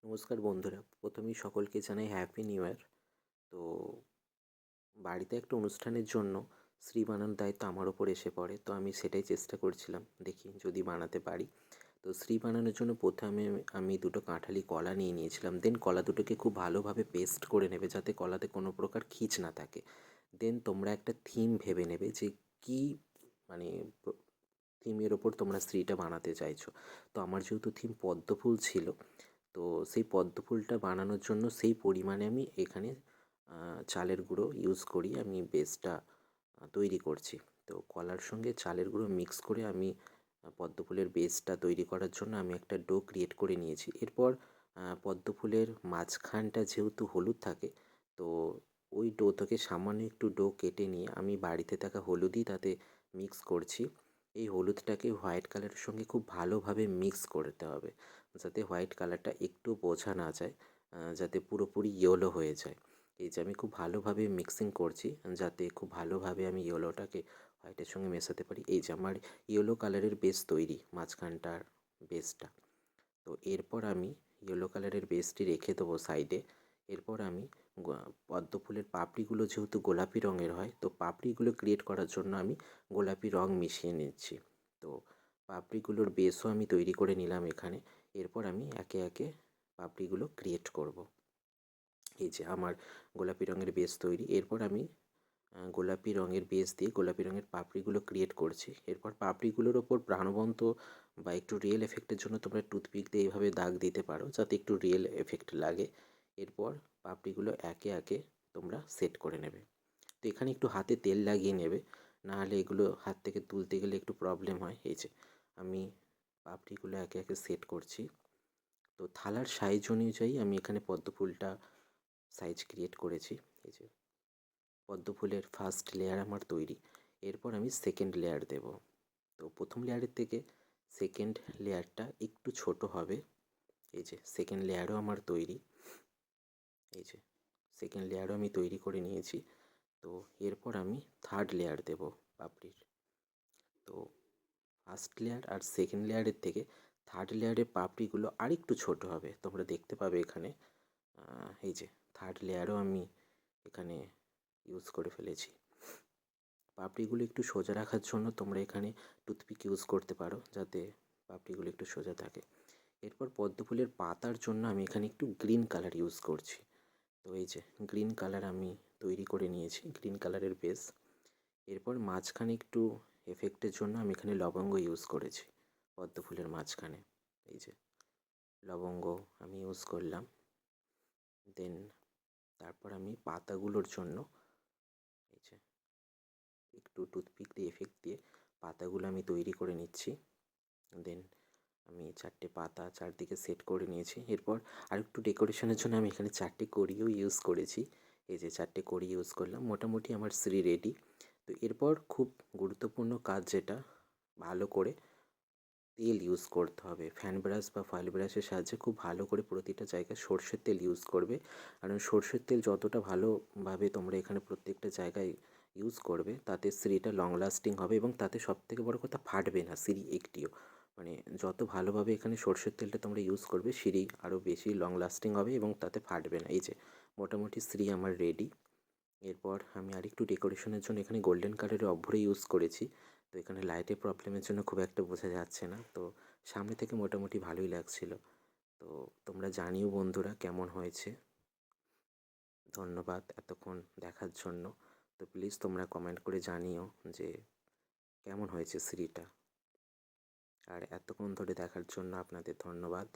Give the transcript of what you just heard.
নমস্কার বন্ধুরা, প্রথমেই সকলকে জানাই হ্যাপি নিউ ইয়ার। তো বাড়িতে একটা অনুষ্ঠানের জন্য শ্রী বানানোর দায়িত্ব আমার ওপর এসে পড়ে। তো আমি সেটাই চেষ্টা করছিলাম, দেখি যদি বানাতে পারি। তো শ্রী বানানোর জন্য প্রথমে আমি দুটো কাঁঠালি কলা নিয়ে নিয়েছিলাম। দেন কলা দুটোকে খুব ভালোভাবে পেস্ট করে নেবে, যাতে কলাতে কোনো প্রকার খিঁচ না থাকে। দেন তোমরা একটা থিম ভেবে নেবে যে কী মানে থিমের ওপর তোমরা শ্রীটা বানাতে চাইছো। তো আমার যেহেতু থিম পদ্মফুল ছিল, তো সেই পদ্ম ফুলটা বানানোর জন্য সেই পরিমাণে আমি এখানে চালের গুঁড়ো ইউজ করি। আমি বেসটা তৈরি করছি। তো কলার সঙ্গে চালের গুঁড়ো মিক্স করে আমি পদ্ম ফুলের বেসটা তৈরি করার জন্য আমি একটা ডো ক্রিয়েট করে নিয়েছি। এরপর পদ্ম ফুলের মাঝখানটা যেহেতু হলুদ থাকে, তো ওই ডো থেকে সামান্য একটু ডো কেটে নিয়ে আমি বাড়িতে থাকা হলুদই তাতে মিক্স করছি। এই হলুদটাকে হোয়াইট কালারের সঙ্গে খুব ভালোভাবে মিক্স করতে হবে, যাতে হোয়াইট কালারটা একটু বোঝা না যায়, যাতে পুরোপুরি ইয়েলো হয়ে যায়। এই যে আমি খুব ভালোভাবে মিক্সিং করছি, যাতে খুব ভালোভাবে আমি ইয়েলোটাকে হোয়াইটের সঙ্গে মেশাতে পারি। এই যে আমার ইয়েলো কালারের বেস তৈরি, মাঝখানটার বেসটা। তো এরপর আমি ইয়েলো কালারের বেসটি রেখে দেবো সাইডে। এরপর আমি পদ্ম ফুলের পাপড়িগুলো যেহেতু গোলাপি রঙের হয়, তো পাপড়িগুলো ক্রিয়েট করার জন্য আমি গোলাপি রঙ মিশিয়ে নিচ্ছি। তো পাপড়িগুলোর বেসও আমি তৈরি করে নিলাম এখানে। এরপর আমি একে একে পাপড়িগুলো ক্রিয়েট করব। এই যে আমার গোলাপি রঙের বেস তৈরি। এরপর আমি গোলাপি রঙের বেস দিয়ে গোলাপি রঙের পাপড়িগুলো ক্রিয়েট করছি। এরপর পাপড়িগুলোর ওপর প্রাণবন্ত বা একটু রিয়েল এফেক্টের জন্য তোমরা টুথপিক দিয়ে এইভাবে দাগ দিতে পারো, যাতে একটু রিয়েল এফেক্ট লাগে। এরপর পাপড়িগুলো একে একে তোমরা সেট করে নেবে। তো এখানে একটু হাতে তেল লাগিয়ে নেবে, নাহলে এগুলো হাত থেকে তুলতে গেলে একটু প্রবলেম হয়। এই যে আমি পাপড়িগুলো একে একে সেট করছি। তো থালার সাইজ অনুযায়ী আমি এখানে পদ্ম ফুলটা সাইজ ক্রিয়েট করেছি। এই যে পদ্ম ফুলের ফার্স্ট লেয়ার আমার তৈরি। এরপর আমি সেকেন্ড লেয়ার দেব। তো প্রথম লেয়ারের থেকে সেকেন্ড লেয়ারটা একটু ছোট হবে। এই যে সেকেন্ড লেয়ারও আমার তৈরি। এই যে সেকেন্ড লেয়ারও আমি তৈরি করে নিয়েছি। তো এরপর আমি থার্ড লেয়ার দেব পাপড়ির। তো ফার্স্ট লেয়ার আর সেকেন্ড লেয়ারের থেকে থার্ড লেয়ারের পাপড়িগুলো আরেকটু ছোট হবে, তোমরা দেখতে পাবে এখানে। এই যে থার্ড লেয়ারও আমি এখানে ইউজ করে ফেলেছি। পাপড়িগুলো একটু সোজা রাখার জন্য তোমরা এখানে টুথপিক ইউজ করতে পারো, যাতে পাপড়িগুলো একটু সোজা থাকে। এরপর পদ্ম ফুলের পাতার জন্য আমি এখানে একটু গ্রিন কালার ইউজ করছি। তো এই যে গ্রিন কালার আমি তৈরি করে নিয়েছি, গ্রিন কালারের বেস। এরপর মাঝখানে একটু এফেক্টের জন্য আমি এখানে লবঙ্গ ইউজ করেছি পদ্ম ফুলের মাঝখানে। এই যে লবঙ্গ আমি ইউজ করলাম। দেন তারপর আমি পাতাগুলোর জন্য এই যে একটু টুথপিক দিয়ে এফেক্ট দিয়ে পাতাগুলো আমি তৈরি করে নিচ্ছি। দেন আমি চারটে পাতা চারদিকে সেট করে নিয়েছি। এরপর আরেকটু ডেকোরেশনের জন্য আমি এখানে চারটে কড়িও ইউজ করেছি। এই যে চারটে কড়ি ইউজ করলাম, মোটামুটি আমার শ্রী রেডি। তো এরপর খুব গুরুত্বপূর্ণ কাজ যেটা, ভালো করে তেল ইউজ করতে হবে। ফ্যান ব্রাশ বা ফয়েল ব্রাশের সাহায্যে খুব ভালো করে প্রতিটা জায়গায় সর্ষের তেল ইউজ করবে। কারণ সর্ষের তেল যতটা ভালোভাবে তোমরা এখানে প্রত্যেকটা জায়গায় ইউজ করবে, তাতে শ্রীটা লং লাস্টিং হবে এবং তাতে সবথেকে বড় কথা ফাটবে না শ্রী একটিও। মানে যত ভালোভাবে এখানে সর্ষের তেলটা তোমরা ইউজ করবে, শ্রী আরও বেশি লং লাস্টিং হবে এবং তাতে ফাটবে না। এই যে মোটামুটি শ্রী আমার রেডি। এরপর আমি আরেকটু ডেকোরেশনের জন্য এখানে গোল্ডেন কালারের অভ্র ইউজ করেছি। তো এখানে লাইটের প্রবলেমের জন্য খুব একটা বোঝা যাচ্ছে না। তো সামনে থেকে মোটামুটি ভালোই লাগছিল। তো তোমরা জানিও বন্ধুরা কেমন হয়েছে। ধন্যবাদ এতক্ষণ দেখার জন্য। তো প্লিজ তোমরা কমেন্ট করে জানিও যে কেমন হয়েছে শ্রীটা। আর এতক্ষণ ধরে দেখার জন্য আপনাদের ধন্যবাদ।